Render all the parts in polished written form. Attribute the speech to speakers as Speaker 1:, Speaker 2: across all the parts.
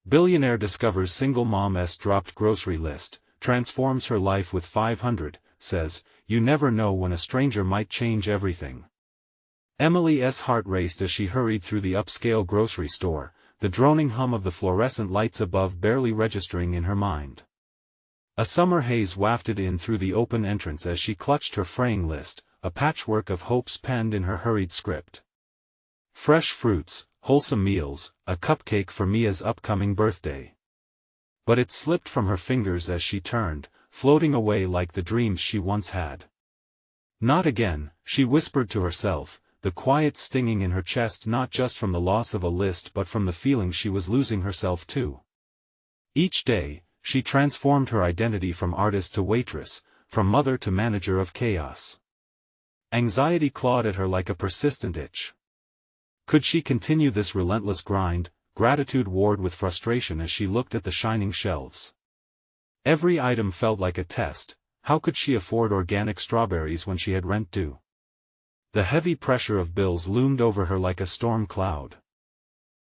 Speaker 1: Billionaire discovers single mom's dropped grocery list, transforms her life with 500, says, "You never know when a stranger might change everything." Emily's heart raced as she hurried through the upscale grocery store, the droning hum of the fluorescent lights above barely registering in her mind. A summer haze wafted in through the open entrance as she clutched her fraying list, a patchwork of hopes penned in her hurried script. Fresh fruits, wholesome meals, a cupcake for Mia's upcoming birthday. But it slipped from her fingers as she turned, floating away like the dreams she once had. Not again, she whispered to herself, the quiet stinging in her chest not just from the loss of a list but from the feeling she was losing herself too. Each day, she transformed her identity from artist to waitress, from mother to manager of chaos. Anxiety clawed at her like a persistent itch. Could she continue this relentless grind? Gratitude warred with frustration as she looked at the shining shelves. Every item felt like a test. How could she afford organic strawberries when she had rent due? The heavy pressure of bills loomed over her like a storm cloud.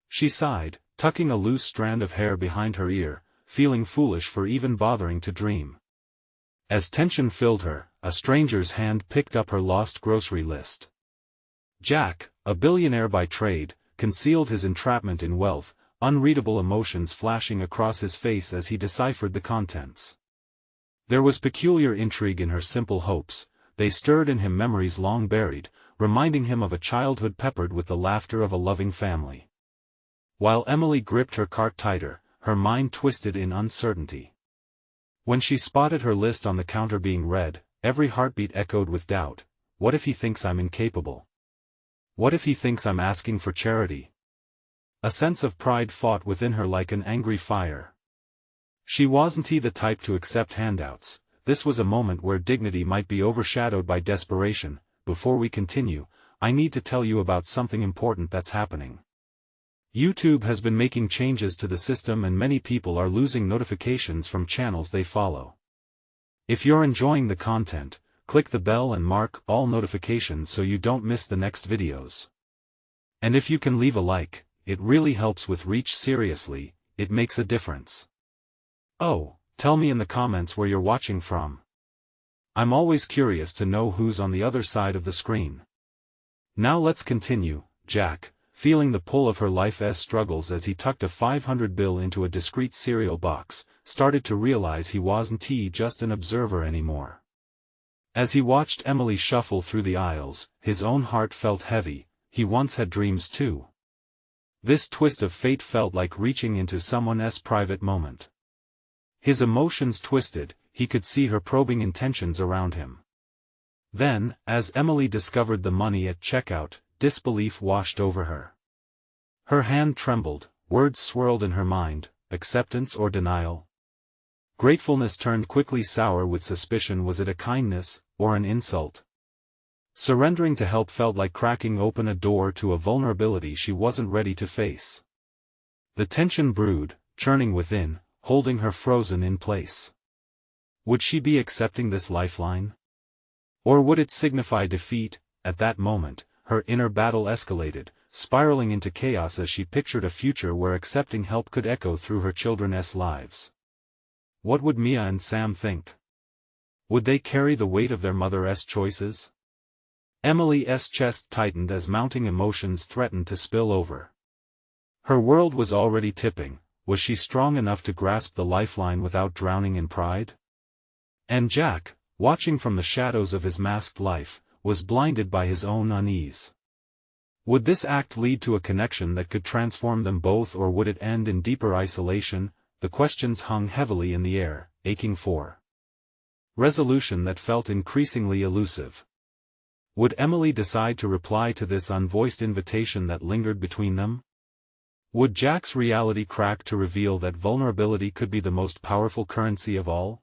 Speaker 1: She sighed, tucking a loose strand of hair behind her ear, feeling foolish for even bothering to dream. As tension filled her, a stranger's hand picked up her lost grocery list. Jack, a billionaire by trade, concealed his entrapment in wealth, unreadable emotions flashing across his face as he deciphered the contents. There was peculiar intrigue in her simple hopes, they stirred in him memories long buried, reminding him of a childhood peppered with the laughter of a loving family. While Emily gripped her cart tighter, her mind twisted in uncertainty. When she spotted her list on the counter being read, every heartbeat echoed with doubt. What if he thinks I'm incapable? What if he thinks I'm asking for charity? A sense of pride fought within her like an angry fire. She wasn't the type to accept handouts. This was a moment where dignity might be overshadowed by desperation. Before we continue, I need to tell you about something important that's happening. YouTube has been making changes to the system and many people are losing notifications from channels they follow. If you're enjoying the content, click the bell and mark all notifications so you don't miss the next videos. And if you can leave a like, it really helps with reach. Seriously, it makes a difference. Oh, tell me in the comments where you're watching from. I'm always curious to know who's on the other side of the screen. Now let's continue. Jack, feeling the pull of her life's struggles as he tucked a 500 bill into a discreet cereal box, started to realize he wasn't just an observer anymore. As he watched Emily shuffle through the aisles, his own heart felt heavy. He once had dreams too. This twist of fate felt like reaching into someone's private moment. His emotions twisted, he could see her probing intentions around him. Then, as Emily discovered the money at checkout, disbelief washed over her. Her hand trembled, words swirled in her mind, acceptance or denial. Gratefulness turned quickly sour with suspicion. Was it a kindness, or an insult? Surrendering to help felt like cracking open a door to a vulnerability she wasn't ready to face. The tension brewed, churning within, holding her frozen in place. Would she be accepting this lifeline? Or would it signify defeat? At that moment, her inner battle escalated, spiraling into chaos as she pictured a future where accepting help could echo through her children's lives. What would Mia and Sam think? Would they carry the weight of their mother's choices? Emily's chest tightened as mounting emotions threatened to spill over. Her world was already tipping. Was she strong enough to grasp the lifeline without drowning in pride? And Jack, watching from the shadows of his masked life, was blinded by his own unease. Would this act lead to a connection that could transform them both, or would it end in deeper isolation? The questions hung heavily in the air, aching for resolution that felt increasingly elusive. Would Emily decide to reply to this unvoiced invitation that lingered between them? Would Jack's reality crack to reveal that vulnerability could be the most powerful currency of all?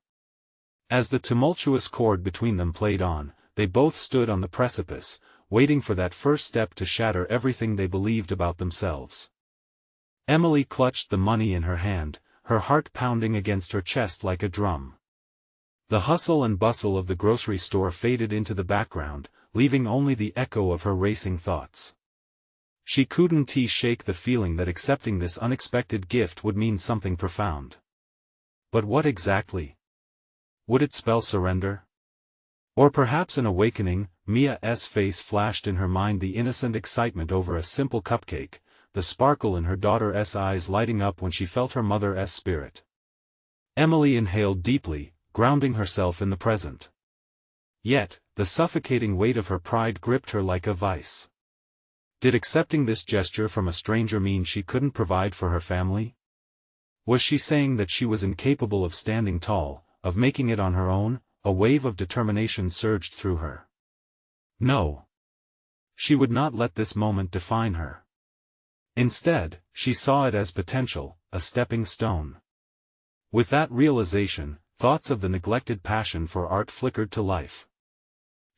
Speaker 1: As the tumultuous chord between them played on, they both stood on the precipice, waiting for that first step to shatter everything they believed about themselves. Emily clutched the money in her hand, her heart pounding against her chest like a drum. The hustle and bustle of the grocery store faded into the background, leaving only the echo of her racing thoughts. She couldn't shake the feeling that accepting this unexpected gift would mean something profound. But what exactly? Would it spell surrender? Or perhaps an awakening? Mia's face flashed in her mind, the innocent excitement over a simple cupcake, the sparkle in her daughter's eyes lighting up when she felt her mother's spirit. Emily inhaled deeply, grounding herself in the present. Yet, the suffocating weight of her pride gripped her like a vice. Did accepting this gesture from a stranger mean she couldn't provide for her family? Was she saying that she was incapable of standing tall, of making it on her own? A wave of determination surged through her. No. She would not let this moment define her. Instead, she saw it as potential, a stepping stone. With that realization, thoughts of the neglected passion for art flickered to life.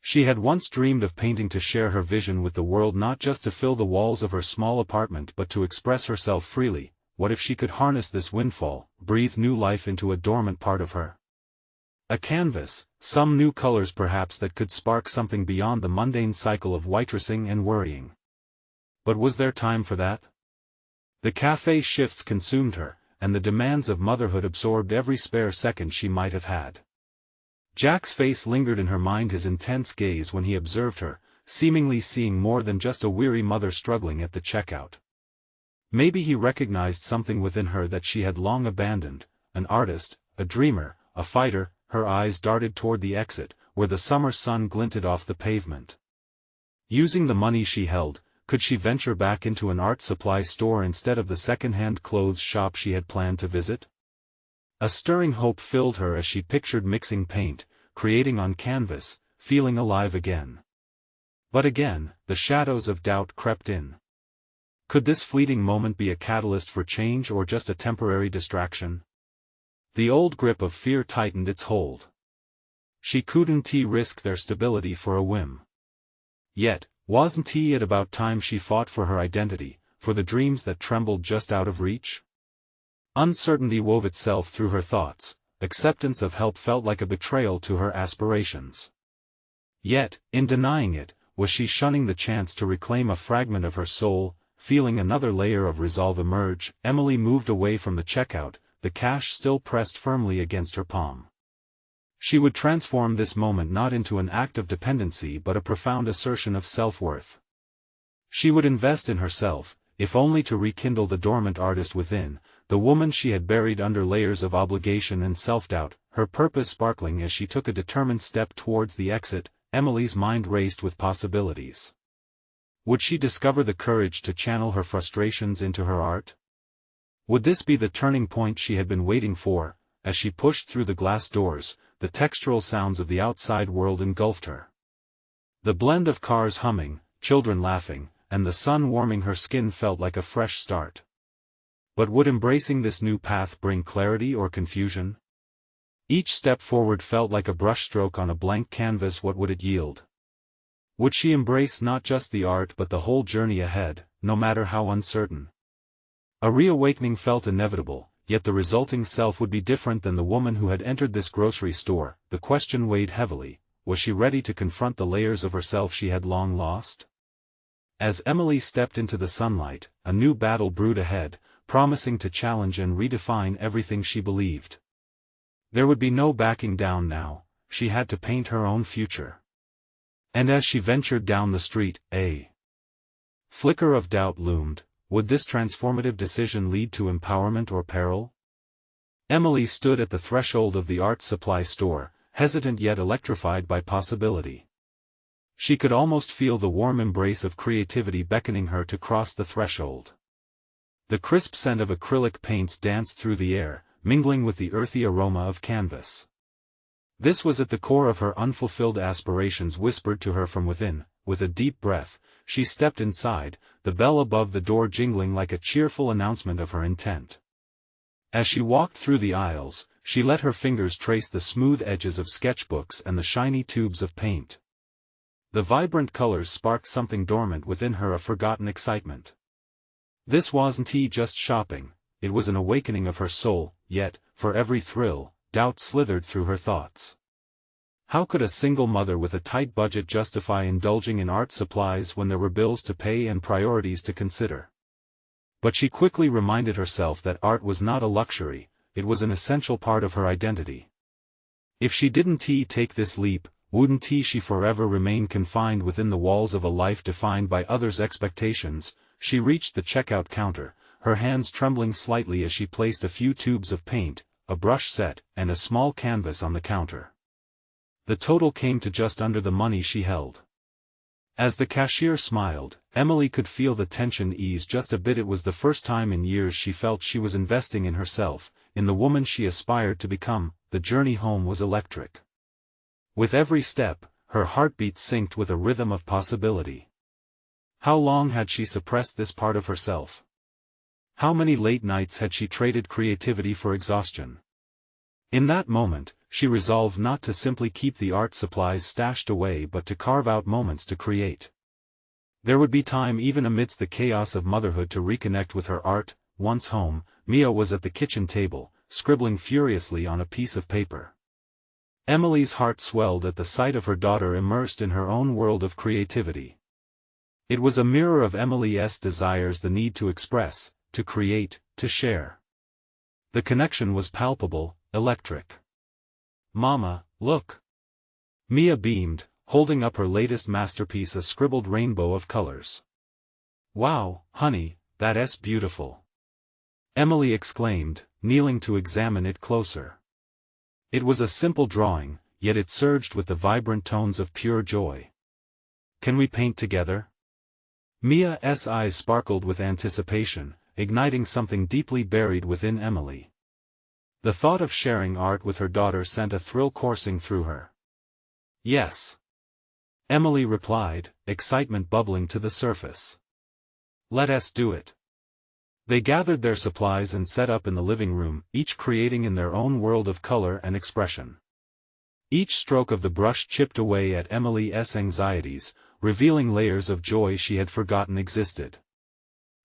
Speaker 1: She had once dreamed of painting to share her vision with the world, not just to fill the walls of her small apartment but to express herself freely. What if she could harness this windfall, breathe new life into a dormant part of her? A canvas, some new colors perhaps that could spark something beyond the mundane cycle of waitressing and worrying. But was there time for that? The cafe shifts consumed her, and the demands of motherhood absorbed every spare second she might have had. Jack's face lingered in her mind, his intense gaze when he observed her, seemingly seeing more than just a weary mother struggling at the checkout. Maybe he recognized something within her that she had long abandoned, an artist, a dreamer, a fighter. Her eyes darted toward the exit, where the summer sun glinted off the pavement. Using the money she held, could she venture back into an art supply store instead of the second-hand clothes shop she had planned to visit? A stirring hope filled her as she pictured mixing paint, creating on canvas, feeling alive again. But again, the shadows of doubt crept in. Could this fleeting moment be a catalyst for change or just a temporary distraction? The old grip of fear tightened its hold. She couldn't risk their stability for a whim. Yet, wasn't it about time she fought for her identity, for the dreams that trembled just out of reach? Uncertainty wove itself through her thoughts, acceptance of help felt like a betrayal to her aspirations. Yet, in denying it, was she shunning the chance to reclaim a fragment of her soul? Feeling another layer of resolve emerge, Emily moved away from the checkout, the cash still pressed firmly against her palm. She would transform this moment not into an act of dependency but a profound assertion of self-worth. She would invest in herself, if only to rekindle the dormant artist within, the woman she had buried under layers of obligation and self-doubt, her purpose sparkling as she took a determined step towards the exit. Emily's mind raced with possibilities. Would she discover the courage to channel her frustrations into her art? Would this be the turning point she had been waiting for? As she pushed through the glass doors, the textural sounds of the outside world engulfed her. The blend of cars humming, children laughing, and the sun warming her skin felt like a fresh start. But would embracing this new path bring clarity or confusion? Each step forward felt like a brushstroke on a blank canvas. What would it yield? Would she embrace not just the art but the whole journey ahead, no matter how uncertain? A reawakening felt inevitable, yet the resulting self would be different than the woman who had entered this grocery store. The question weighed heavily: was she ready to confront the layers of herself she had long lost? As Emily stepped into the sunlight, a new battle brewed ahead, promising to challenge and redefine everything she believed. There would be no backing down now, she had to paint her own future. And as she ventured down the street, a flicker of doubt loomed. Would this transformative decision lead to empowerment or peril? Emily stood at the threshold of the art supply store, hesitant yet electrified by possibility. She could almost feel the warm embrace of creativity beckoning her to cross the threshold. The crisp scent of acrylic paints danced through the air, mingling with the earthy aroma of canvas. This was at the core of her unfulfilled aspirations whispered to her from within. With a deep breath, she stepped inside, the bell above the door jingling like a cheerful announcement of her intent. As she walked through the aisles, she let her fingers trace the smooth edges of sketchbooks and the shiny tubes of paint. The vibrant colors sparked something dormant within her, a forgotten excitement. This wasn't just shopping, it was an awakening of her soul, yet, for every thrill, doubt slithered through her thoughts. How could a single mother with a tight budget justify indulging in art supplies when there were bills to pay and priorities to consider? But she quickly reminded herself that art was not a luxury, it was an essential part of her identity. If she didn't take this leap, wouldn't she forever remain confined within the walls of a life defined by others' expectations? She reached the checkout counter, her hands trembling slightly as she placed a few tubes of paint, a brush set, and a small canvas on the counter. The total came to just under the money she held. As the cashier smiled, Emily could feel the tension ease just a bit. It was the first time in years she felt she was investing in herself, in the woman she aspired to become. The journey home was electric. With every step, her heartbeat synced with a rhythm of possibility. How long had she suppressed this part of herself? How many late nights had she traded creativity for exhaustion? In that moment, she resolved not to simply keep the art supplies stashed away but to carve out moments to create. There would be time even amidst the chaos of motherhood to reconnect with her art. Once home, Mia was at the kitchen table, scribbling furiously on a piece of paper. Emily's heart swelled at the sight of her daughter immersed in her own world of creativity. It was a mirror of Emily's desires, the need to express, to create, to share. The connection was palpable, electric. "Mama, look!" Mia beamed, holding up her latest masterpiece, a scribbled rainbow of colors. "Wow, honey, that's beautiful!" Emily exclaimed, kneeling to examine it closer. It was a simple drawing, yet it surged with the vibrant tones of pure joy. "Can we paint together?" Mia's eyes sparkled with anticipation, igniting something deeply buried within Emily. The thought of sharing art with her daughter sent a thrill coursing through her. "Yes," Emily replied, excitement bubbling to the surface. "Let us do it." They gathered their supplies and set up in the living room, each creating in their own world of color and expression. Each stroke of the brush chipped away at Emily's anxieties, revealing layers of joy she had forgotten existed.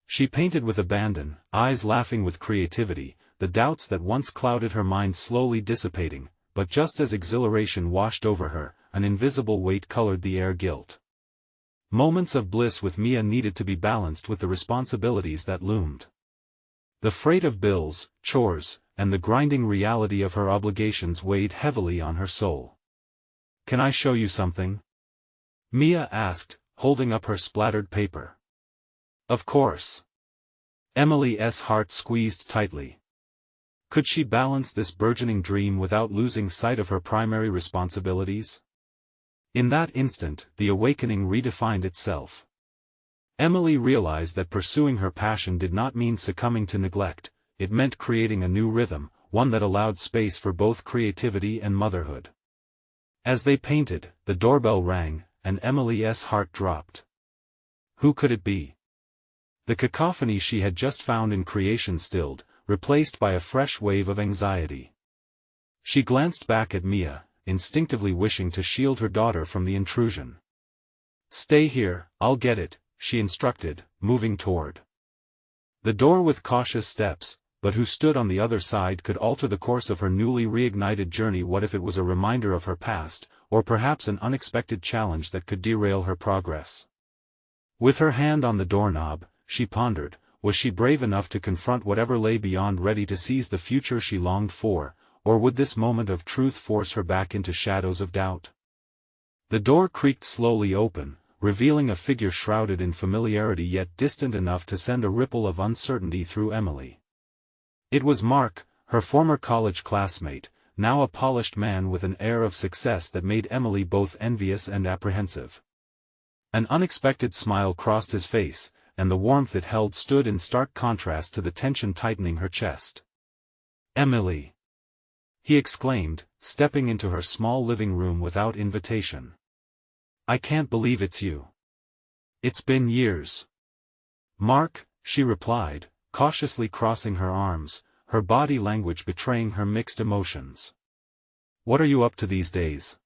Speaker 1: She painted with abandon, eyes laughing with creativity, the doubts that once clouded her mind slowly dissipating, but just as exhilaration washed over her, an invisible weight colored the air. Guilt. Moments of bliss with Mia needed to be balanced with the responsibilities that loomed. The freight of bills, chores, and the grinding reality of her obligations weighed heavily on her soul. "Can I show you something?" Mia asked, holding up her splattered paper. "Of course." Emily's heart squeezed tightly. Could she balance this burgeoning dream without losing sight of her primary responsibilities? In that instant, the awakening redefined itself. Emily realized that pursuing her passion did not mean succumbing to neglect, it meant creating a new rhythm, one that allowed space for both creativity and motherhood. As they painted, the doorbell rang, and Emily's heart dropped. Who could it be? The cacophony she had just found in creation stilled, replaced by a fresh wave of anxiety. She glanced back at Mia, instinctively wishing to shield her daughter from the intrusion. "Stay here, I'll get it," she instructed, moving toward the door with cautious steps, but who stood on the other side could alter the course of her newly reignited journey. What if it was a reminder of her past, or perhaps an unexpected challenge that could derail her progress? With her hand on the doorknob, she pondered, was she brave enough to confront whatever lay beyond, ready to seize the future she longed for, or would this moment of truth force her back into shadows of doubt? The door creaked slowly open, revealing a figure shrouded in familiarity yet distant enough to send a ripple of uncertainty through Emily. It was Mark, her former college classmate, now a polished man with an air of success that made Emily both envious and apprehensive. An unexpected smile crossed his face, and the warmth it held stood in stark contrast to the tension tightening her chest. "Emily!" he exclaimed, stepping into her small living room without invitation. "I can't believe it's you. It's been years." "Mark," she replied, cautiously crossing her arms, her body language betraying her mixed emotions. "What are you up to these days?"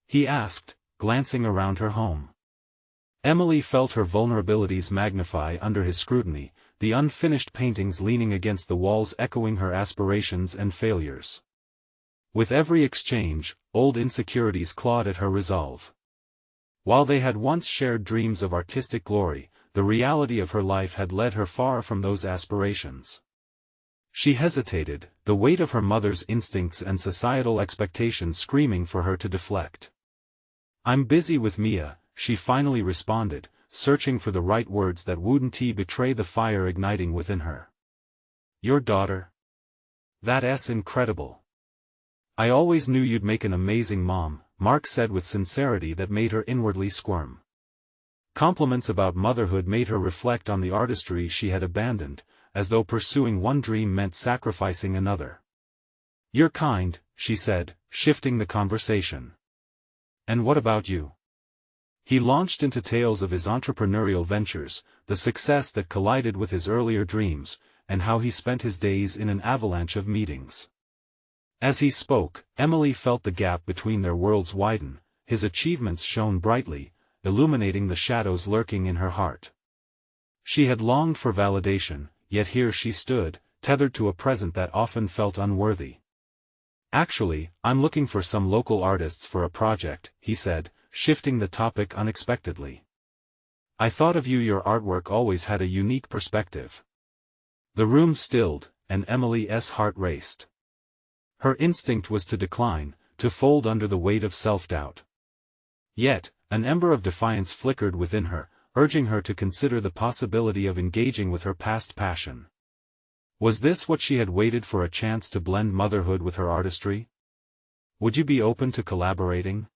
Speaker 1: he asked, glancing around her home. Emily felt her vulnerabilities magnify under his scrutiny, the unfinished paintings leaning against the walls echoing her aspirations and failures. With every exchange, old insecurities clawed at her resolve. While they had once shared dreams of artistic glory, the reality of her life had led her far from those aspirations. She hesitated, the weight of her mother's instincts and societal expectations screaming for her to deflect. "I'm busy with Mia," she finally responded, searching for the right words that wouldn't betray the fire igniting within her. "Your daughter? That's incredible. I always knew you'd make an amazing mom," Mark said with sincerity that made her inwardly squirm. Compliments about motherhood made her reflect on the artistry she had abandoned, as though pursuing one dream meant sacrificing another. "You're kind," she said, shifting the conversation. "And what about you?" He launched into tales of his entrepreneurial ventures, the success that collided with his earlier dreams, and how he spent his days in an avalanche of meetings. As he spoke, Emily felt the gap between their worlds widen. His achievements shone brightly, illuminating the shadows lurking in her heart. She had longed for validation, yet here she stood, tethered to a present that often felt unworthy. "Actually, I'm looking for some local artists for a project," he said, shifting the topic unexpectedly. "I thought of you, your artwork always had a unique perspective." The room stilled, and Emily's heart raced. Her instinct was to decline, to fold under the weight of self-doubt. Yet, an ember of defiance flickered within her, urging her to consider the possibility of engaging with her past passion. Was this what she had waited for, a chance to blend motherhood with her artistry? "Would you be open to collaborating?"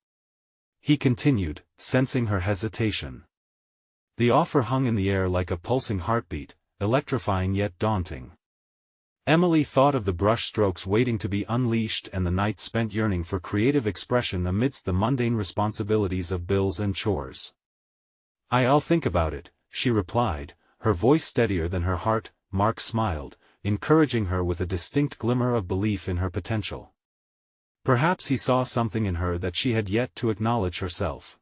Speaker 1: he continued, sensing her hesitation. The offer hung in the air like a pulsing heartbeat, electrifying yet daunting. Emily thought of the brush strokes waiting to be unleashed and the night spent yearning for creative expression amidst the mundane responsibilities of bills and chores. "I'll think about it," she replied, her voice steadier than her heart. Mark smiled, encouraging her with a distinct glimmer of belief in her potential. Perhaps he saw something in her that she had yet to acknowledge herself.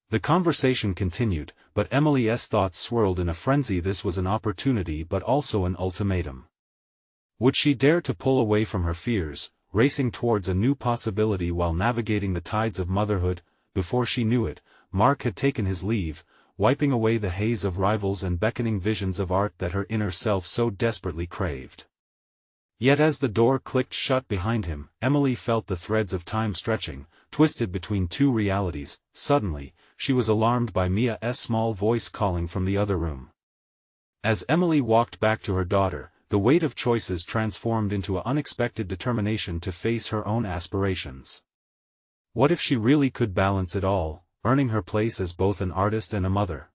Speaker 1: The conversation continued, but Emily's thoughts swirled in a frenzy. This was an opportunity but also an ultimatum. Would she dare to pull away from her fears, racing towards a new possibility while navigating the tides of motherhood? Before she knew it, Mark had taken his leave, wiping away the haze of rivals and beckoning visions of art that her inner self so desperately craved. Yet as the door clicked shut behind him, Emily felt the threads of time stretching, twisted between two realities. Suddenly, she was alarmed by Mia's small voice calling from the other room. As Emily walked back to her daughter, the weight of choices transformed into an unexpected determination to face her own aspirations. What if she really could balance it all, earning her place as both an artist and a mother?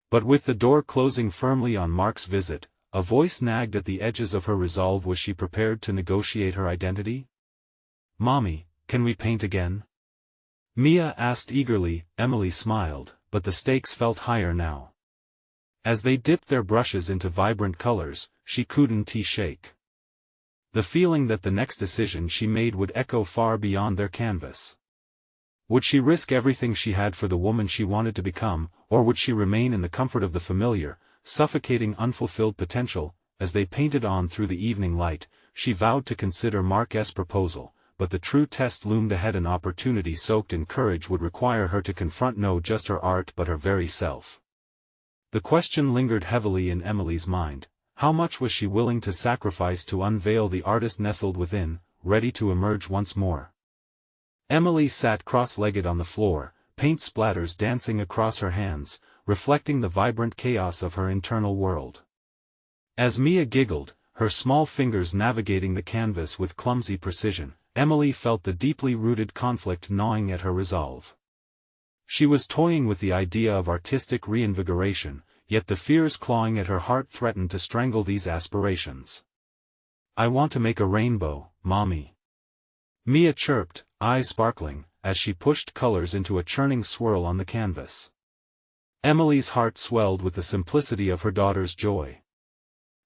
Speaker 1: But with the door closing firmly on Mark's visit, a voice nagged at the edges of her resolve. Was she prepared to negotiate her identity? "Mommy, can we paint again?" Mia asked eagerly. Emily smiled, but the stakes felt higher now. As they dipped their brushes into vibrant colors, she couldn't shake the feeling that the next decision she made would echo far beyond their canvas. Would she risk everything she had for the woman she wanted to become, or would she remain in the comfort of the familiar, suffocating unfulfilled potential? As they painted on through the evening light, she vowed to consider Mark's proposal, but the true test loomed ahead. An opportunity soaked in courage would require her to confront not just her art but her very self. The question lingered heavily in Emily's mind: how much was she willing to sacrifice to unveil the artist nestled within, ready to emerge once more? Emily sat cross-legged on the floor, paint splatters dancing across her hands, reflecting the vibrant chaos of her internal world. As Mia giggled, her small fingers navigating the canvas with clumsy precision, Emily felt the deeply rooted conflict gnawing at her resolve. She was toying with the idea of artistic reinvigoration, yet the fears clawing at her heart threatened to strangle these aspirations. "I want to make a rainbow, Mommy," Mia chirped, eyes sparkling, as she pushed colors into a churning swirl on the canvas. Emily's heart swelled with the simplicity of her daughter's joy.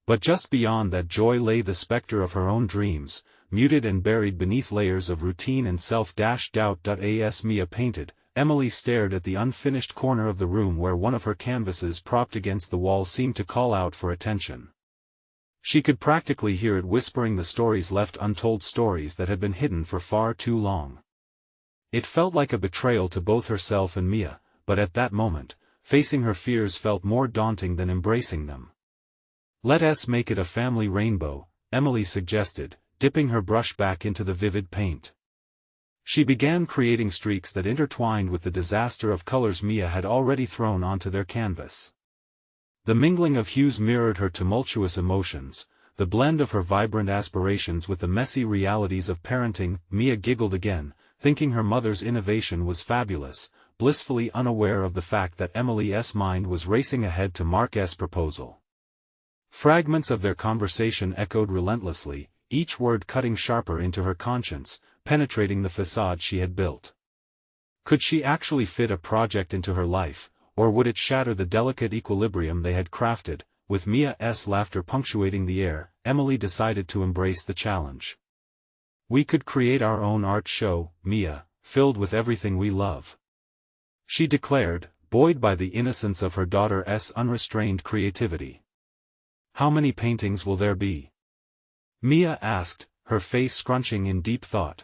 Speaker 1: But just beyond that joy lay the specter of her own dreams, muted and buried beneath layers of routine and self-doubt. As Mia painted, Emily stared at the unfinished corner of the room where one of her canvases propped against the wall seemed to call out for attention. She could practically hear it whispering the stories left untold, stories that had been hidden for far too long. It felt like a betrayal to both herself and Mia, but at that moment, facing her fears felt more daunting than embracing them. "Let's make it a family rainbow," Emily suggested, dipping her brush back into the vivid paint. She began creating streaks that intertwined with the disaster of colors Mia had already thrown onto their canvas. The mingling of hues mirrored her tumultuous emotions, the blend of her vibrant aspirations with the messy realities of parenting. Mia giggled again, thinking her mother's innovation was fabulous, blissfully unaware of the fact that Emily's mind was racing ahead to Mark's proposal. Fragments of their conversation echoed relentlessly, each word cutting sharper into her conscience, penetrating the facade she had built. Could she actually fit a project into her life, or would it shatter the delicate equilibrium they had crafted? With Mia's laughter punctuating the air, Emily decided to embrace the challenge. "We could create our own art show, Mia, filled with everything we love," she declared, buoyed by the innocence of her daughter's unrestrained creativity. "How many paintings will there be?" Mia asked, her face scrunching in deep thought.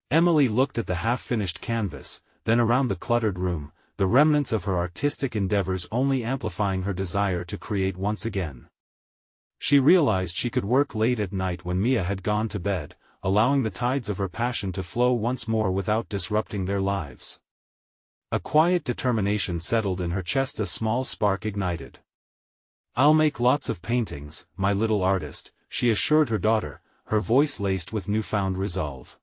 Speaker 1: Emily looked at the half-finished canvas, then around the cluttered room, the remnants of her artistic endeavors only amplifying her desire to create once again. She realized she could work late at night when Mia had gone to bed, allowing the tides of her passion to flow once more without disrupting their lives. A quiet determination settled in her chest, a small spark ignited. "I'll make lots of paintings, my little artist," she assured her daughter, her voice laced with newfound resolve.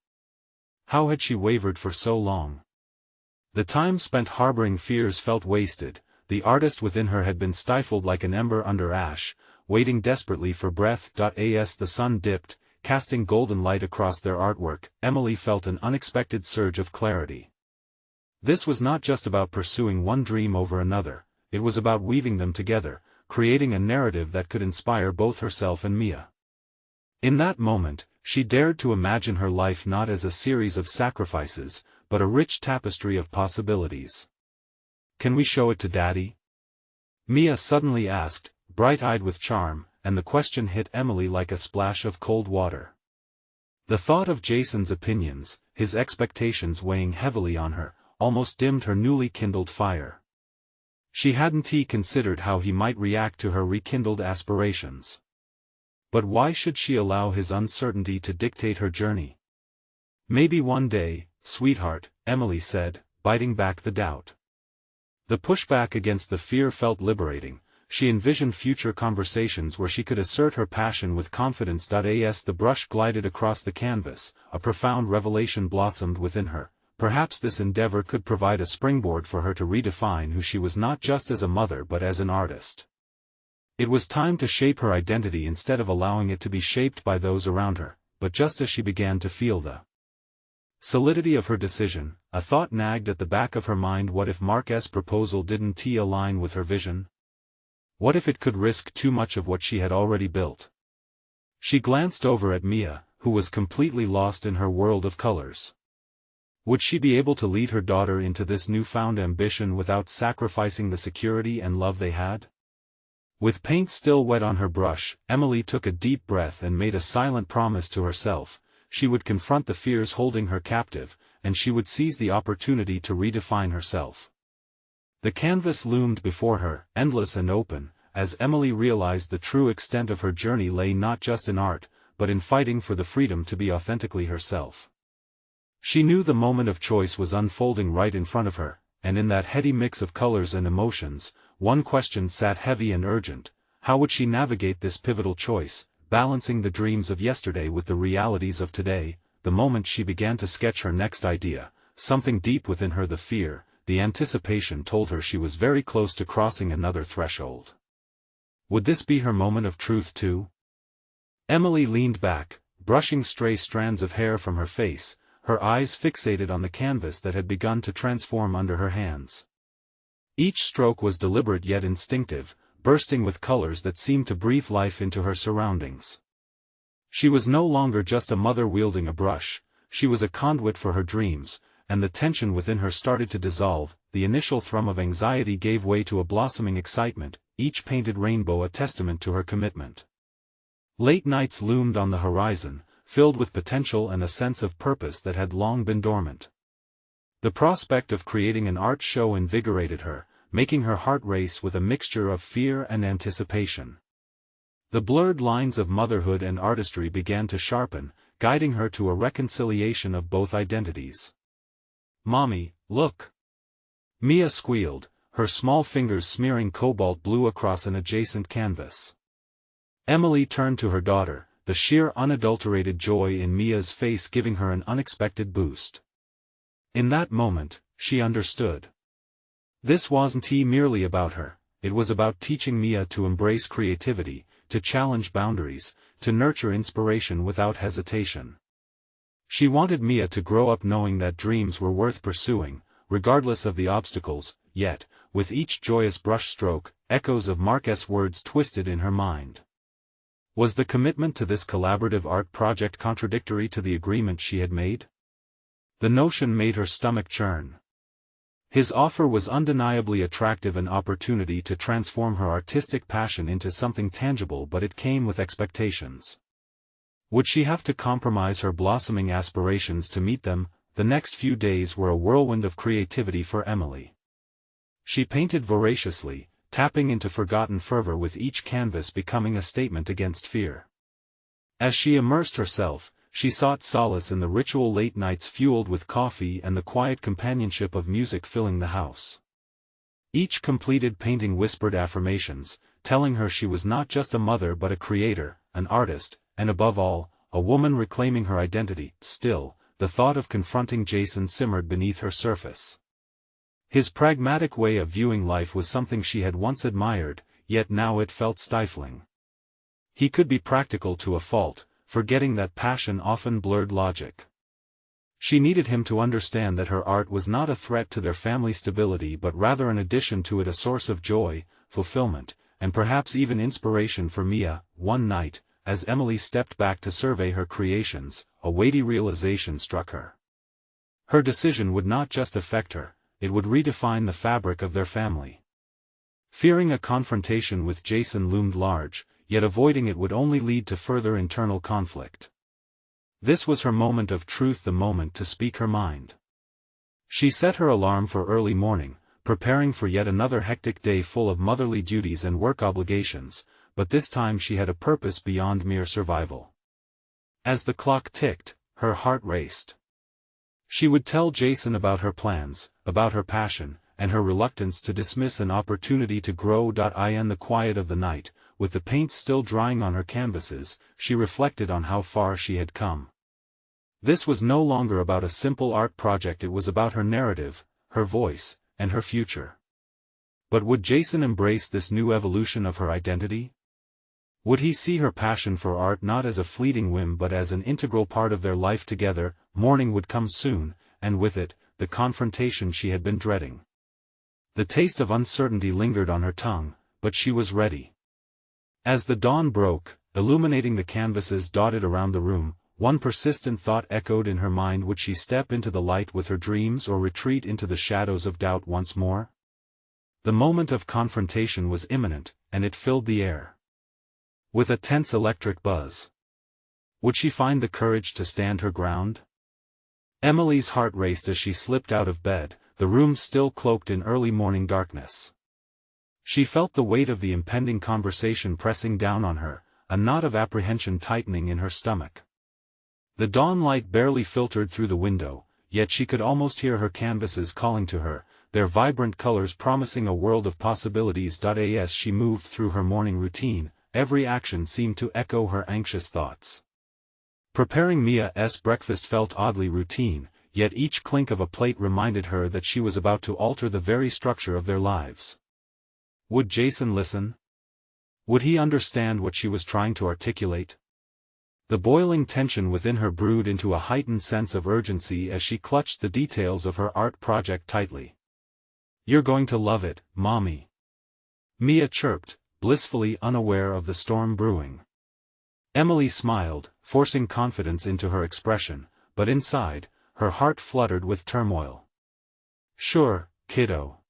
Speaker 1: How had she wavered for so long? The time spent harboring fears felt wasted. The artist within her had been stifled like an ember under ash, waiting desperately for breath. As the sun dipped, casting golden light across their artwork, Emily felt an unexpected surge of clarity. This was not just about pursuing one dream over another, it was about weaving them together, creating a narrative that could inspire both herself and Mia. In that moment, she dared to imagine her life not as a series of sacrifices, but a rich tapestry of possibilities. "Can we show it to Daddy?" Mia suddenly asked, bright-eyed with charm, and the question hit Emily like a splash of cold water. The thought of Jason's opinions, his expectations weighing heavily on her, almost dimmed her newly kindled fire. She hadn't considered how he might react to her rekindled aspirations. But why should she allow his uncertainty to dictate her journey? "Maybe one day, sweetheart," Emily said, biting back the doubt. The pushback against the fear felt liberating. She envisioned future conversations where she could assert her passion with confidence. As the brush glided across the canvas, a profound revelation blossomed within her. Perhaps this endeavor could provide a springboard for her to redefine who she was, not just as a mother but as an artist. It was time to shape her identity instead of allowing it to be shaped by those around her. But just as she began to feel the solidity of her decision, a thought nagged at the back of her mind. What if Mark's proposal didn't align with her vision? What if it could risk too much of what she had already built? She glanced over at Mia, who was completely lost in her world of colors. Would she be able to lead her daughter into this newfound ambition without sacrificing the security and love they had? With paint still wet on her brush, Emily took a deep breath and made a silent promise to herself. She would confront the fears holding her captive, and she would seize the opportunity to redefine herself. The canvas loomed before her, endless and open, as Emily realized the true extent of her journey lay not just in art, but in fighting for the freedom to be authentically herself. She knew the moment of choice was unfolding right in front of her, and in that heady mix of colors and emotions, one question sat heavy and urgent: how would she navigate this pivotal choice, balancing the dreams of yesterday with the realities of today? The moment she began to sketch her next idea, something deep within her, the fear, the anticipation, told her she was very close to crossing another threshold. Would this be her moment of truth too? Emily leaned back, brushing stray strands of hair from her face, her eyes fixated on the canvas that had begun to transform under her hands. Each stroke was deliberate yet instinctive, bursting with colors that seemed to breathe life into her surroundings. She was no longer just a mother wielding a brush, she was a conduit for her dreams, and the tension within her started to dissolve. The initial thrum of anxiety gave way to a blossoming excitement, each painted rainbow a testament to her commitment. Late nights loomed on the horizon, filled with potential and a sense of purpose that had long been dormant. The prospect of creating an art show invigorated her, making her heart race with a mixture of fear and anticipation. The blurred lines of motherhood and artistry began to sharpen, guiding her to a reconciliation of both identities. "Mommy, look!" Mia squealed, her small fingers smearing cobalt blue across an adjacent canvas. Emily turned to her daughter, the sheer unadulterated joy in Mia's face giving her an unexpected boost. In that moment, she understood. This wasn't merely about her, it was about teaching Mia to embrace creativity, to challenge boundaries, to nurture inspiration without hesitation. She wanted Mia to grow up knowing that dreams were worth pursuing, regardless of the obstacles, yet, with each joyous brushstroke, echoes of Marquet's words twisted in her mind. Was the commitment to this collaborative art project contradictory to the agreement she had made? The notion made her stomach churn. His offer was undeniably attractive, an opportunity to transform her artistic passion into something tangible, but it came with expectations. Would she have to compromise her blossoming aspirations to meet them? The next few days were a whirlwind of creativity for Emily. She painted voraciously, tapping into forgotten fervor, with each canvas becoming a statement against fear. As she immersed herself, she sought solace in the ritual late nights fueled with coffee and the quiet companionship of music filling the house. Each completed painting whispered affirmations, telling her she was not just a mother but a creator, an artist, and above all, a woman reclaiming her identity. Still, the thought of confronting Jason simmered beneath her surface. His pragmatic way of viewing life was something she had once admired, yet now it felt stifling. He could be practical to a fault, forgetting that passion often blurred logic. She needed him to understand that her art was not a threat to their family stability but rather an addition to it, a source of joy, fulfillment, and perhaps even inspiration for Mia. One night, as Emily stepped back to survey her creations, a weighty realization struck her. Her decision would not just affect her, it would redefine the fabric of their family. Fearing a confrontation with Jason loomed large, yet avoiding it would only lead to further internal conflict. This was her moment of truth, the moment to speak her mind. She set her alarm for early morning, preparing for yet another hectic day full of motherly duties and work obligations, but this time she had a purpose beyond mere survival. As the clock ticked, her heart raced. She would tell Jason about her plans, about her passion, and her reluctance to dismiss an opportunity to grow. In the quiet of the night, with the paint still drying on her canvases, she reflected on how far she had come. This was no longer about a simple art project, it was about her narrative, her voice, and her future. But would Jason embrace this new evolution of her identity? Would he see her passion for art not as a fleeting whim but as an integral part of their life together? Morning would come soon, and with it, the confrontation she had been dreading. The taste of uncertainty lingered on her tongue, but she was ready. As the dawn broke, illuminating the canvases dotted around the room, one persistent thought echoed in her mind: would she step into the light with her dreams or retreat into the shadows of doubt once more? The moment of confrontation was imminent, and it filled the air with a tense electric buzz. Would she find the courage to stand her ground? Emily's heart raced as she slipped out of bed, the room still cloaked in early morning darkness. She felt the weight of the impending conversation pressing down on her, a knot of apprehension tightening in her stomach. The dawn light barely filtered through the window, yet she could almost hear her canvases calling to her, their vibrant colors promising a world of possibilities. As she moved through her morning routine, every action seemed to echo her anxious thoughts. Preparing Mia's breakfast felt oddly routine, yet each clink of a plate reminded her that she was about to alter the very structure of their lives. Would Jason listen? Would he understand what she was trying to articulate? The boiling tension within her brewed into a heightened sense of urgency as she clutched the details of her art project tightly. "You're going to love it, Mommy," Mia chirped, blissfully unaware of the storm brewing. Emily smiled, forcing confidence into her expression, but inside, her heart fluttered with turmoil. "Sure, kiddo.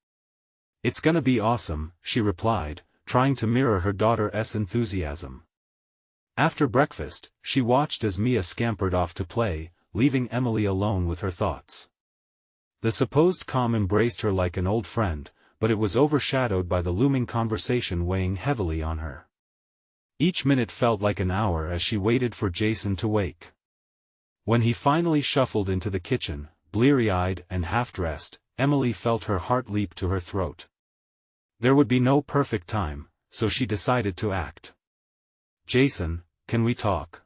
Speaker 1: It's gonna be awesome," she replied, trying to mirror her daughter's enthusiasm. After breakfast, she watched as Mia scampered off to play, leaving Emily alone with her thoughts. The supposed calm embraced her like an old friend, but it was overshadowed by the looming conversation weighing heavily on her. Each minute felt like an hour as she waited for Jason to wake. When he finally shuffled into the kitchen, bleary-eyed and half-dressed, Emily felt her heart leap to her throat. There would be no perfect time, so she decided to act. "Jason, can we talk?"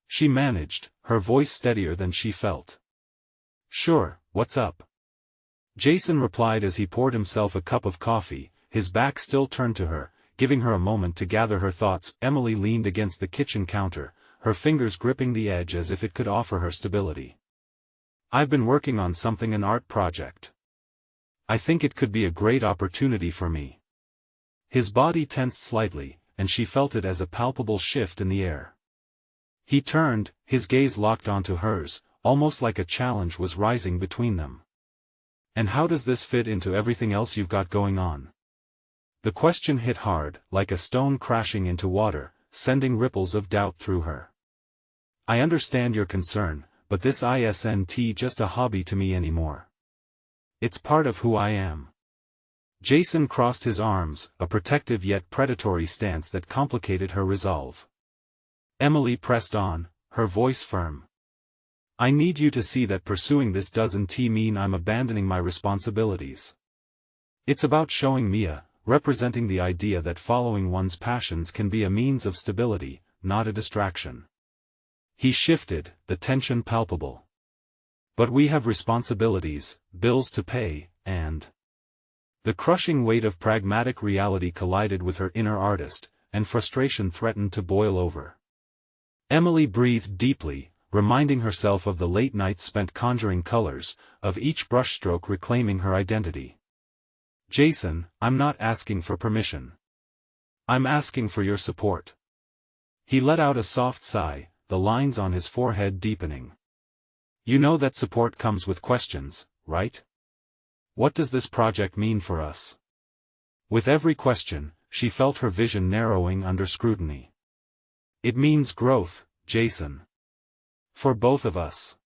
Speaker 1: she managed, her voice steadier than she felt. "Sure, what's up?" Jason replied as he poured himself a cup of coffee, his back still turned to her, giving her a moment to gather her thoughts. Emily leaned against the kitchen counter, her fingers gripping the edge as if it could offer her stability. "I've been working on an art project. I think it could be a great opportunity for me." His body tensed slightly, and she felt it as a palpable shift in the air. He turned, his gaze locked onto hers, almost like a challenge was rising between them. "And how does this fit into everything else you've got going on?" The question hit hard, like a stone crashing into water, sending ripples of doubt through her. "I understand your concern, but this isn't just a hobby to me anymore. It's part of who I am." Jason crossed his arms, a protective yet predatory stance that complicated her resolve. Emily pressed on, her voice firm. "I need you to see that pursuing this doesn't mean I'm abandoning my responsibilities. It's about showing Mia, representing the idea that following one's passions can be a means of stability, not a distraction." He shifted, the tension palpable. "But we have responsibilities, bills to pay, and..." The crushing weight of pragmatic reality collided with her inner artist, and frustration threatened to boil over. Emily breathed deeply, reminding herself of the late nights spent conjuring colors, of each brushstroke reclaiming her identity. "Jason, I'm not asking for permission. I'm asking for your support." He let out a soft sigh, the lines on his forehead deepening. "You know that support comes with questions, right? What does this project mean for us?" With every question, she felt her vision narrowing under scrutiny. "It means growth, Jason. For both of us.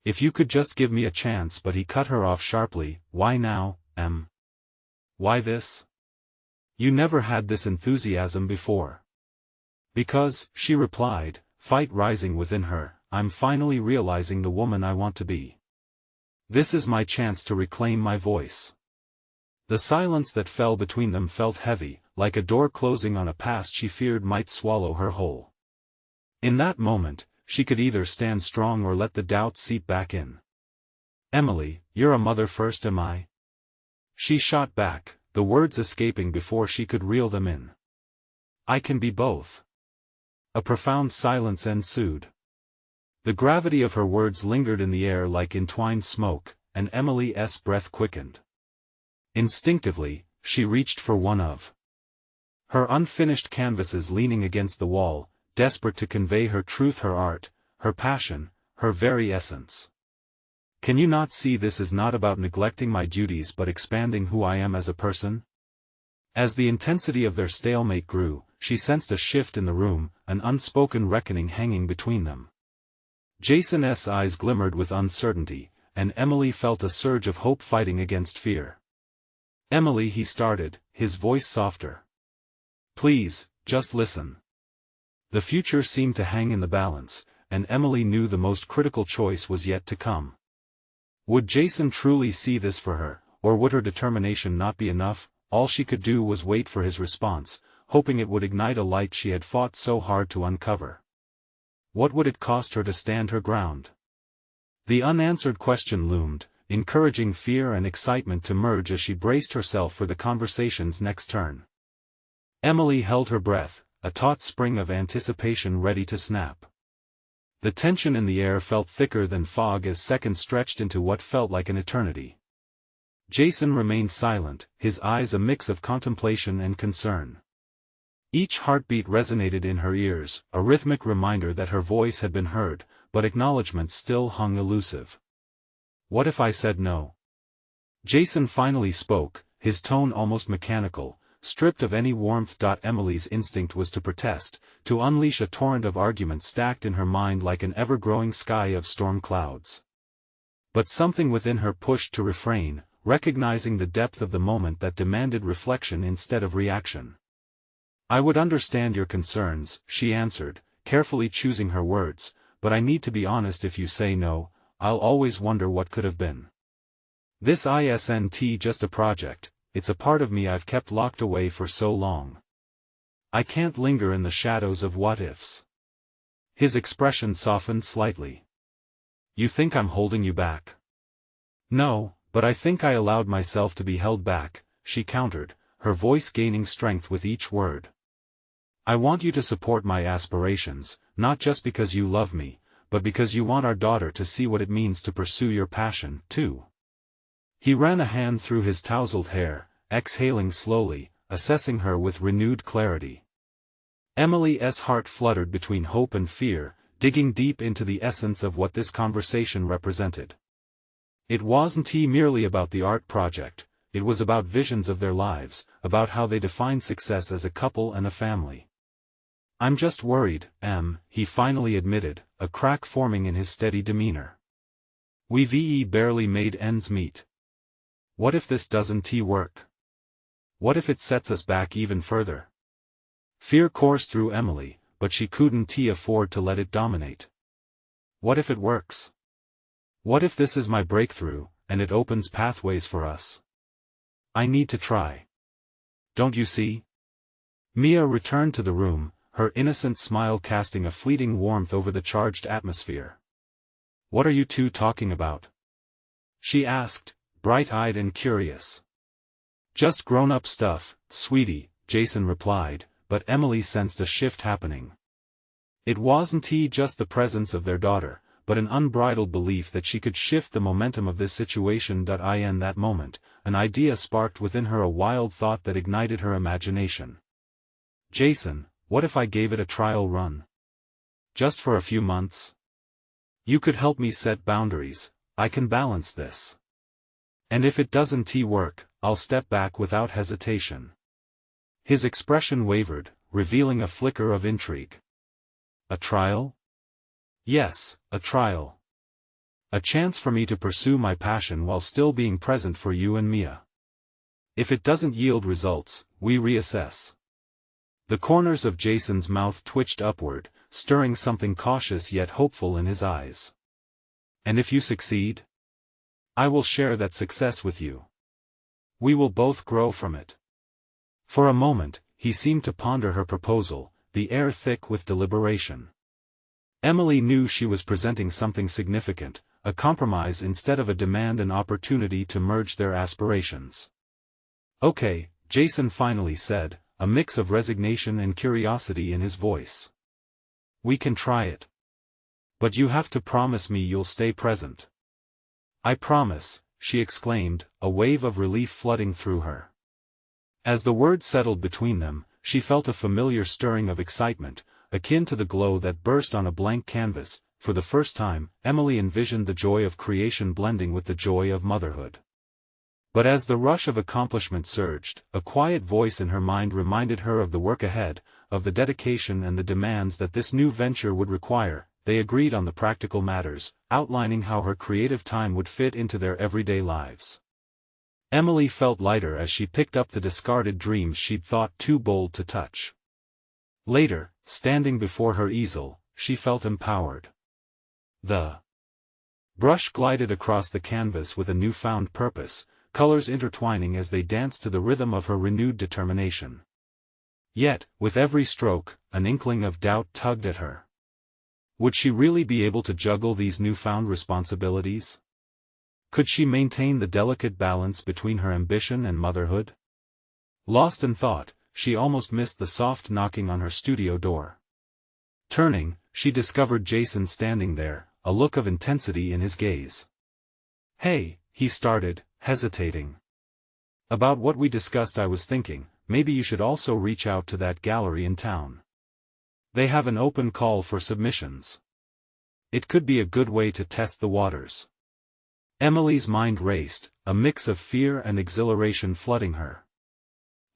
Speaker 1: If you could just give me a chance." But he cut her off sharply. "Why now, Em? Why this? You never had this enthusiasm before." "Because," she replied, fight rising within her, "I'm finally realizing the woman I want to be. This is my chance to reclaim my voice." The silence that fell between them felt heavy, like a door closing on a past she feared might swallow her whole. In that moment, she could either stand strong or let the doubt seep back in. "Emily, you're a mother first, am I?" She shot back, the words escaping before she could reel them in. "I can be both." A profound silence ensued. The gravity of her words lingered in the air like entwined smoke, and Emily's breath quickened. Instinctively, she reached for one of her unfinished canvases leaning against the wall, desperate to convey her truth, her art, her passion, her very essence. "Can you not see this is not about neglecting my duties but expanding who I am as a person?" As the intensity of their stalemate grew, she sensed a shift in the room, an unspoken reckoning hanging between them. Jason's eyes glimmered with uncertainty, and Emily felt a surge of hope fighting against fear. "Emily," he started, his voice softer. "Please, just listen." The future seemed to hang in the balance, and Emily knew the most critical choice was yet to come. Would Jason truly see this for her, or would her determination not be enough? All she could do was wait for his response, hoping it would ignite a light she had fought so hard to uncover. What would it cost her to stand her ground? The unanswered question loomed, encouraging fear and excitement to merge as she braced herself for the conversation's next turn. Emily held her breath, a taut spring of anticipation ready to snap. The tension in the air felt thicker than fog as seconds stretched into what felt like an eternity. Jason remained silent, his eyes a mix of contemplation and concern. Each heartbeat resonated in her ears, a rhythmic reminder that her voice had been heard, but acknowledgement still hung elusive. "What if I said no?" Jason finally spoke, his tone almost mechanical, stripped of any warmth. Emily's instinct was to protest, to unleash a torrent of arguments stacked in her mind like an ever-growing sky of storm clouds. But something within her pushed to refrain, recognizing the depth of the moment that demanded reflection instead of reaction. "I would understand your concerns," she answered, carefully choosing her words, "but I need to be honest. If you say no, I'll always wonder what could have been. This isn't just a project, it's a part of me I've kept locked away for so long. I can't linger in the shadows of what-ifs." His expression softened slightly. "You think I'm holding you back?" "No, but I think I allowed myself to be held back," she countered, her voice gaining strength with each word. "I want you to support my aspirations, not just because you love me, but because you want our daughter to see what it means to pursue your passion, too." He ran a hand through his tousled hair, exhaling slowly, assessing her with renewed clarity. Emily's heart fluttered between hope and fear, digging deep into the essence of what this conversation represented. It wasn't merely about the art project, it was about visions of their lives, about how they define success as a couple and a family. "I'm just worried, he finally admitted, a crack forming in his steady demeanor. "We've barely made ends meet. What if this doesn't work? What if it sets us back even further?" Fear coursed through Emily, but she couldn't afford to let it dominate. "What if it works? What if this is my breakthrough, and it opens pathways for us? I need to try. Don't you see?" Mia returned to the room, her innocent smile casting a fleeting warmth over the charged atmosphere. "What are you two talking about?" she asked, bright-eyed and curious. "Just grown-up stuff, sweetie," Jason replied, but Emily sensed a shift happening. It wasn't just the presence of their daughter, but an unbridled belief that she could shift the momentum of this situation. In that moment, an idea sparked within her, a wild thought that ignited her imagination. "Jason, what if I gave it a trial run? Just for a few months? You could help me set boundaries, I can balance this. And if it doesn't work, I'll step back without hesitation." His expression wavered, revealing a flicker of intrigue. "A trial?" "Yes, a trial. A chance for me to pursue my passion while still being present for you and Mia. If it doesn't yield results, we reassess." The corners of Jason's mouth twitched upward, stirring something cautious yet hopeful in his eyes. "And if you succeed? I will share that success with you. We will both grow from it." For a moment, he seemed to ponder her proposal, the air thick with deliberation. Emily knew she was presenting something significant, a compromise instead of a demand, an opportunity to merge their aspirations. "Okay," Jason finally said, a mix of resignation and curiosity in his voice. "We can try it. But you have to promise me you'll stay present." "I promise," she exclaimed, a wave of relief flooding through her. As the words settled between them, she felt a familiar stirring of excitement, akin to the glow that burst on a blank canvas. For the first time, Emily envisioned the joy of creation blending with the joy of motherhood. But as the rush of accomplishment surged, a quiet voice in her mind reminded her of the work ahead, of the dedication and the demands that this new venture would require. They agreed on the practical matters, outlining how her creative time would fit into their everyday lives. Emily felt lighter as she picked up the discarded dreams she'd thought too bold to touch. Later, standing before her easel, she felt empowered. The brush glided across the canvas with a newfound purpose, colors intertwining as they danced to the rhythm of her renewed determination. Yet, with every stroke, an inkling of doubt tugged at her. Would she really be able to juggle these newfound responsibilities? Could she maintain the delicate balance between her ambition and motherhood? Lost in thought, she almost missed the soft knocking on her studio door. Turning, she discovered Jason standing there, a look of intensity in his gaze. "Hey," he started, hesitating. "About what we discussed, I was thinking, maybe you should also reach out to that gallery in town. They have an open call for submissions. It could be a good way to test the waters." Emily's mind raced, a mix of fear and exhilaration flooding her.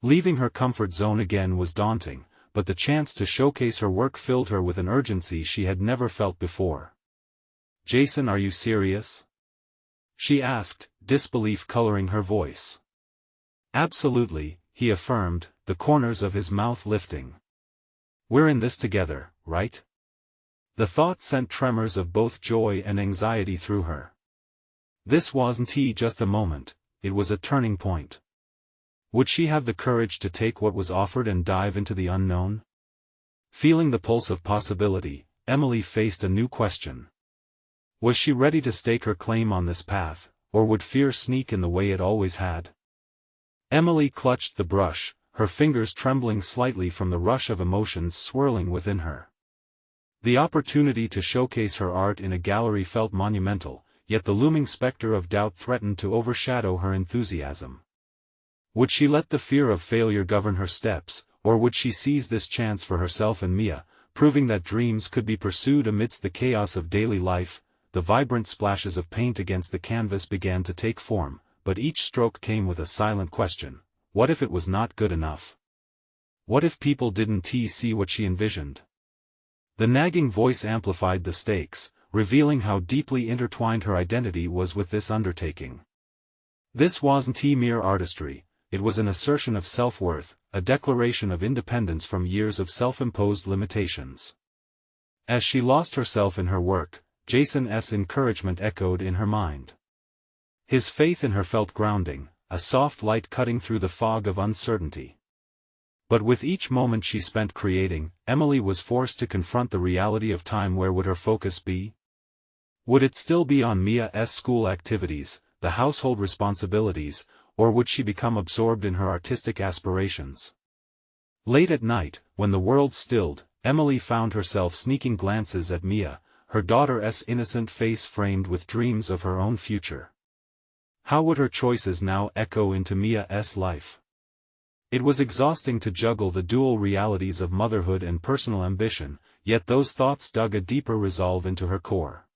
Speaker 1: Leaving her comfort zone again was daunting, but the chance to showcase her work filled her with an urgency she had never felt before. "Jason, are you serious?" she asked, disbelief coloring her voice. "Absolutely," he affirmed, the corners of his mouth lifting. "We're in this together, right?" The thought sent tremors of both joy and anxiety through her. This wasn't just a moment, it was a turning point. Would she have the courage to take what was offered and dive into the unknown? Feeling the pulse of possibility, Emily faced a new question. Was she ready to stake her claim on this path, or would fear sneak in the way it always had? Emily clutched the brush, her fingers trembling slightly from the rush of emotions swirling within her. The opportunity to showcase her art in a gallery felt monumental, yet the looming specter of doubt threatened to overshadow her enthusiasm. Would she let the fear of failure govern her steps, or would she seize this chance for herself and Mia, proving that dreams could be pursued amidst the chaos of daily life? The vibrant splashes of paint against the canvas began to take form, but each stroke came with a silent question: what if it was not good enough? What if people didn't see what she envisioned? The nagging voice amplified the stakes, revealing how deeply intertwined her identity was with this undertaking. This wasn't mere artistry. It was an assertion of self-worth, a declaration of independence from years of self-imposed limitations. As she lost herself in her work, Jason's encouragement echoed in her mind. His faith in her felt grounding, a soft light cutting through the fog of uncertainty. But with each moment she spent creating, Emily was forced to confront the reality of time. Where would her focus be? Would it still be on Mia's school activities, the household responsibilities, or would she become absorbed in her artistic aspirations? Late at night, when the world stilled, Emily found herself sneaking glances at Mia, her daughter's innocent face framed with dreams of her own future. How would her choices now echo into Mia's life? It was exhausting to juggle the dual realities of motherhood and personal ambition, yet those thoughts dug a deeper resolve into her core.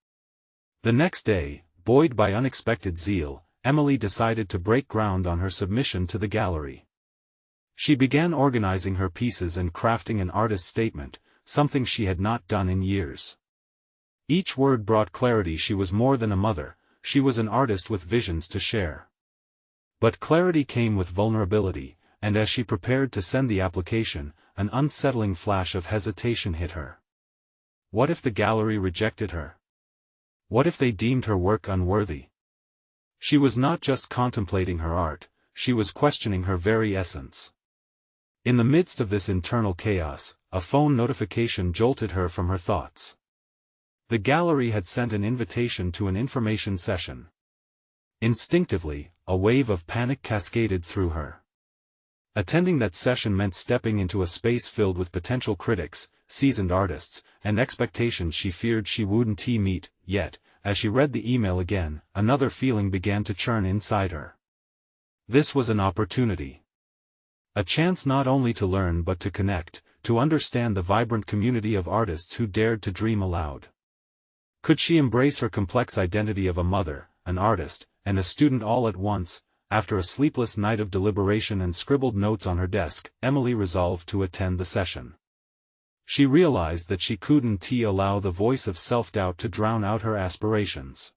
Speaker 1: The next day, buoyed by unexpected zeal, Emily decided to break ground on her submission to the gallery. She began organizing her pieces and crafting an artist's statement, something she had not done in years. Each word brought clarity. She was more than a mother, she was an artist with visions to share. But clarity came with vulnerability, and as she prepared to send the application, an unsettling flash of hesitation hit her. What if the gallery rejected her? What if they deemed her work unworthy? She was not just contemplating her art, she was questioning her very essence. In the midst of this internal chaos, a phone notification jolted her from her thoughts. The gallery had sent an invitation to an information session. Instinctively, a wave of panic cascaded through her. Attending that session meant stepping into a space filled with potential critics, seasoned artists, and expectations she feared she wouldn't meet. Yet, as she read the email again, another feeling began to churn inside her. This was an opportunity. A chance not only to learn but to connect, to understand the vibrant community of artists who dared to dream aloud. Could she embrace her complex identity of a mother, an artist, and a student all at once? After a sleepless night of deliberation and scribbled notes on her desk, Emily resolved to attend the session. She realized that she couldn't allow the voice of self-doubt to drown out her aspirations.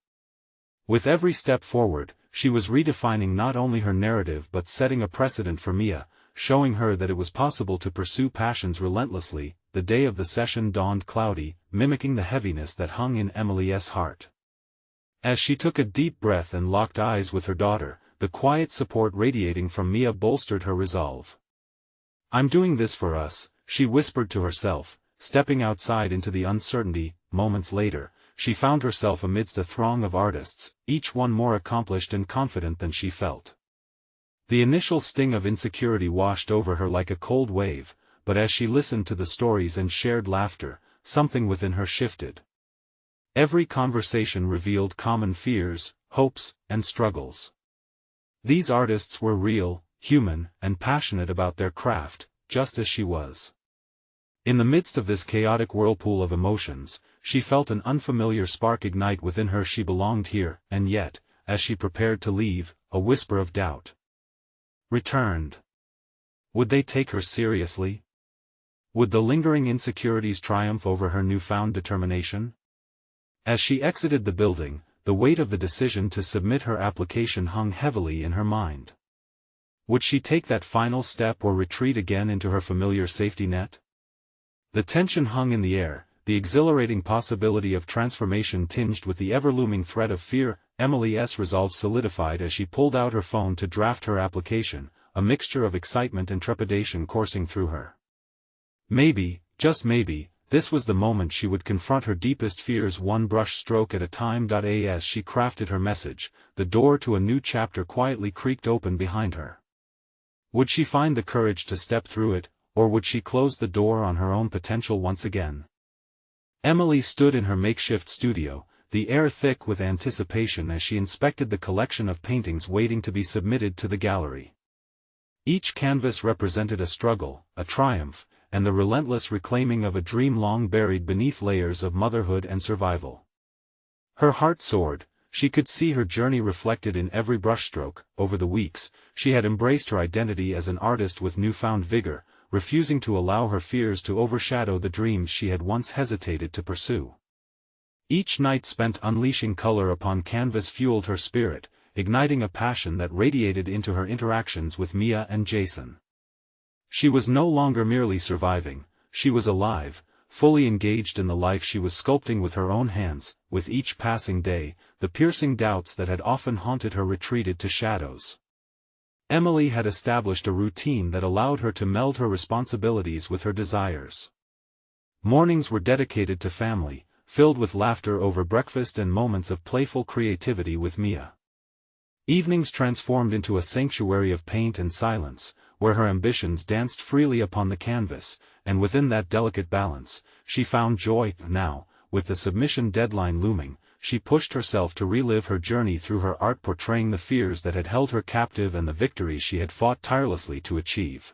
Speaker 1: With every step forward, she was redefining not only her narrative but setting a precedent for Mia, showing her that it was possible to pursue passions relentlessly. The day of the session dawned cloudy, mimicking the heaviness that hung in Emily's heart. As she took a deep breath and locked eyes with her daughter, the quiet support radiating from Mia bolstered her resolve. "I'm doing this for us," she whispered to herself, stepping outside into the uncertainty. Moments later, she found herself amidst a throng of artists, each one more accomplished and confident than she felt. The initial sting of insecurity washed over her like a cold wave, but as she listened to the stories and shared laughter, something within her shifted. Every conversation revealed common fears, hopes, and struggles. These artists were real, human, and passionate about their craft, just as she was. In the midst of this chaotic whirlpool of emotions, she felt an unfamiliar spark ignite within her. She belonged here, and yet, as she prepared to leave, a whisper of doubt returned. Would they take her seriously? Would the lingering insecurities triumph over her newfound determination? As she exited the building, the weight of the decision to submit her application hung heavily in her mind. Would she take that final step or retreat again into her familiar safety net? The tension hung in the air, the exhilarating possibility of transformation tinged with the ever-looming threat of fear. Emily's resolve solidified as she pulled out her phone to draft her application, a mixture of excitement and trepidation coursing through her. Maybe, just maybe, this was the moment she would confront her deepest fears one brush stroke at a time. As she crafted her message, the door to a new chapter quietly creaked open behind her. Would she find the courage to step through it, or would she close the door on her own potential once again? Emily stood in her makeshift studio, the air thick with anticipation as she inspected the collection of paintings waiting to be submitted to the gallery. Each canvas represented a struggle, a triumph, and the relentless reclaiming of a dream long buried beneath layers of motherhood and survival. Her heart soared. She could see her journey reflected in every brushstroke. Over the weeks, she had embraced her identity as an artist with newfound vigor, refusing to allow her fears to overshadow the dreams she had once hesitated to pursue. Each night spent unleashing color upon canvas fueled her spirit, igniting a passion that radiated into her interactions with Mia and Jason. She was no longer merely surviving, she was alive, fully engaged in the life she was sculpting with her own hands. With each passing day, the piercing doubts that had often haunted her retreated to shadows. Emily had established a routine that allowed her to meld her responsibilities with her desires. Mornings were dedicated to family, filled with laughter over breakfast and moments of playful creativity with Mia. Evenings transformed into a sanctuary of paint and silence, where her ambitions danced freely upon the canvas, and within that delicate balance, she found joy. Now, with the submission deadline looming, she pushed herself to relive her journey through her art, portraying the fears that had held her captive and the victories she had fought tirelessly to achieve.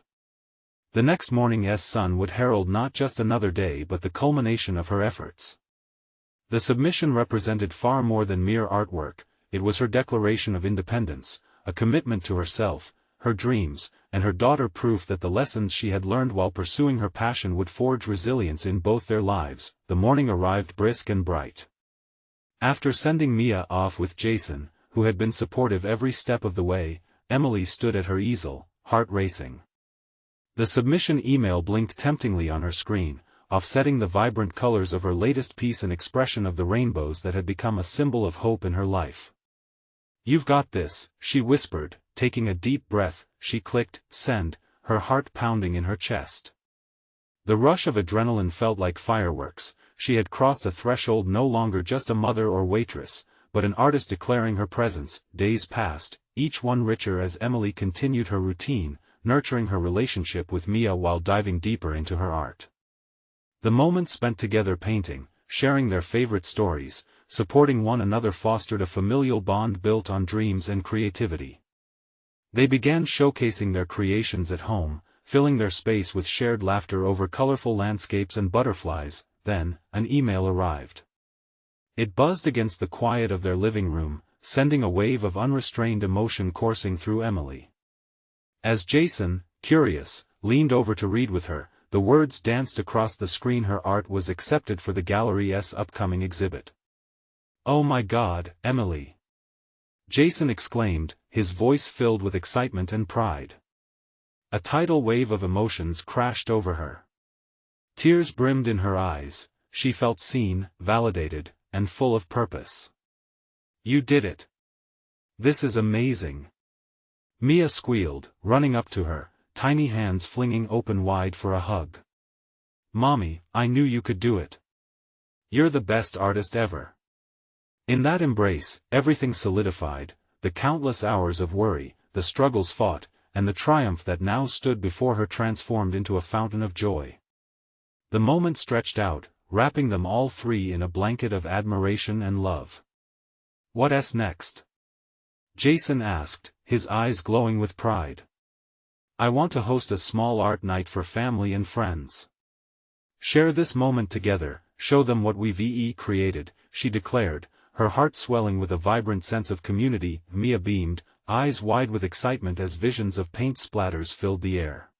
Speaker 1: The next morning's sun would herald not just another day but the culmination of her efforts. The submission represented far more than mere artwork. It was her declaration of independence, a commitment to herself, her dreams, and her daughter, proof that the lessons she had learned while pursuing her passion would forge resilience in both their lives. The morning arrived brisk and bright. After sending Mia off with Jason, who had been supportive every step of the way, Emily stood at her easel, heart racing. The submission email blinked temptingly on her screen, offsetting the vibrant colors of her latest piece, an expression of the rainbows that had become a symbol of hope in her life. "You've got this," she whispered, taking a deep breath. She clicked send, her heart pounding in her chest. The rush of adrenaline felt like fireworks. She had crossed a threshold, no longer just a mother or waitress, but an artist declaring her presence. Days passed, each one richer as Emily continued her routine, nurturing her relationship with Mia while diving deeper into her art. The moments spent together painting, sharing their favorite stories, supporting one another fostered a familial bond built on dreams and creativity. They began showcasing their creations at home, filling their space with shared laughter over colorful landscapes and butterflies. Then, an email arrived. It buzzed against the quiet of their living room, sending a wave of unrestrained emotion coursing through Emily. As Jason, curious, leaned over to read with her, the words danced across the screen: her art was accepted for the gallery's upcoming exhibit. "Oh my God, Emily!" Jason exclaimed, his voice filled with excitement and pride. A tidal wave of emotions crashed over her. Tears brimmed in her eyes. She felt seen, validated, and full of purpose. "You did it! This is amazing!" Mia squealed, running up to her, tiny hands flinging open wide for a hug. "Mommy, I knew you could do it. You're the best artist ever." In that embrace, everything solidified, the countless hours of worry, the struggles fought, and the triumph that now stood before her transformed into a fountain of joy. The moment stretched out, wrapping them all three in a blanket of admiration and love. "What's next?" Jason asked, his eyes glowing with pride. "I want to host a small art night for family and friends. Share this moment together, show them what we've created," she declared, her heart swelling with a vibrant sense of community. Mia beamed, eyes wide with excitement as visions of paint splatters filled the air.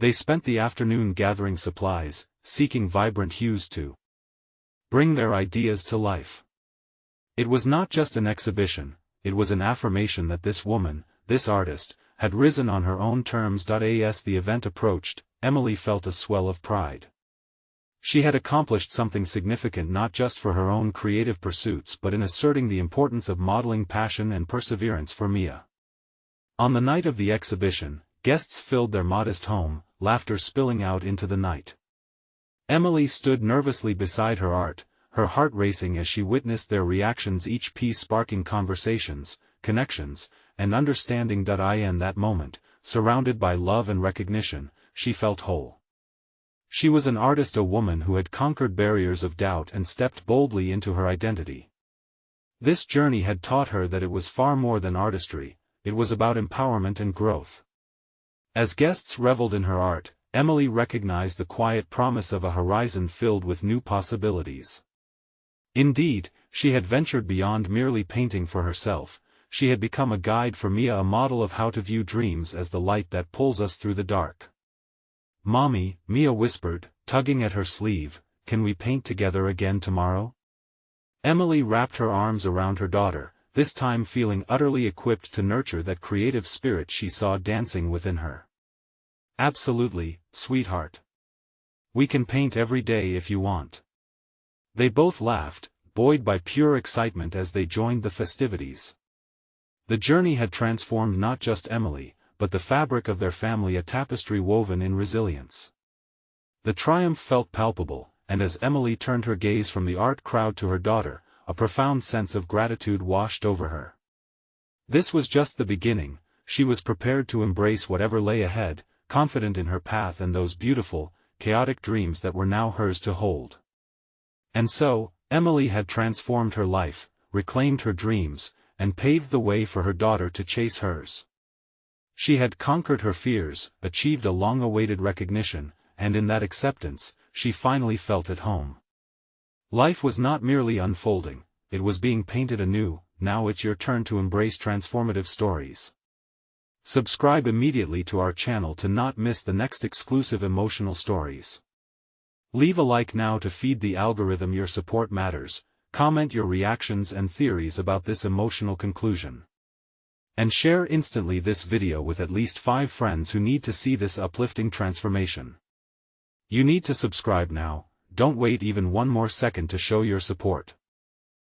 Speaker 1: They spent the afternoon gathering supplies, seeking vibrant hues to bring their ideas to life. It was not just an exhibition, it was an affirmation that this woman, this artist, had risen on her own terms. As the event approached, Emily felt a swell of pride. She had accomplished something significant not just for her own creative pursuits but in asserting the importance of modeling passion and perseverance for Mia. On the night of the exhibition, guests filled their modest home, laughter spilling out into the night. Emily stood nervously beside her art, her heart racing as she witnessed their reactions, each piece sparking conversations, connections, and understanding. In that moment, surrounded by love and recognition, she felt whole. She was an artist, a woman who had conquered barriers of doubt and stepped boldly into her identity. This journey had taught her that it was far more than artistry, it was about empowerment and growth. As guests reveled in her art, Emily recognized the quiet promise of a horizon filled with new possibilities. Indeed, she had ventured beyond merely painting for herself, she had become a guide for Mia, a model of how to view dreams as the light that pulls us through the dark. "Mommy," Mia whispered, tugging at her sleeve, "can we paint together again tomorrow?" Emily wrapped her arms around her daughter, this time feeling utterly equipped to nurture that creative spirit she saw dancing within her. "Absolutely, sweetheart. We can paint every day if you want." They both laughed, buoyed by pure excitement as they joined the festivities. The journey had transformed not just Emily, but the fabric of their family, a tapestry woven in resilience. The triumph felt palpable, and as Emily turned her gaze from the art crowd to her daughter, a profound sense of gratitude washed over her. This was just the beginning, she was prepared to embrace whatever lay ahead, confident in her path and those beautiful, chaotic dreams that were now hers to hold. And so, Emily had transformed her life, reclaimed her dreams, and paved the way for her daughter to chase hers. She had conquered her fears, achieved a long-awaited recognition, and in that acceptance, she finally felt at home. Life was not merely unfolding, it was being painted anew. Now it's your turn to embrace transformative stories. Subscribe immediately to our channel to not miss the next exclusive emotional stories. Leave a like now to feed the algorithm. Your support matters. Comment your reactions and theories about this emotional conclusion. And share instantly this video with at least 5 friends who need to see this uplifting transformation. You need to subscribe now, don't wait even one more second to show your support.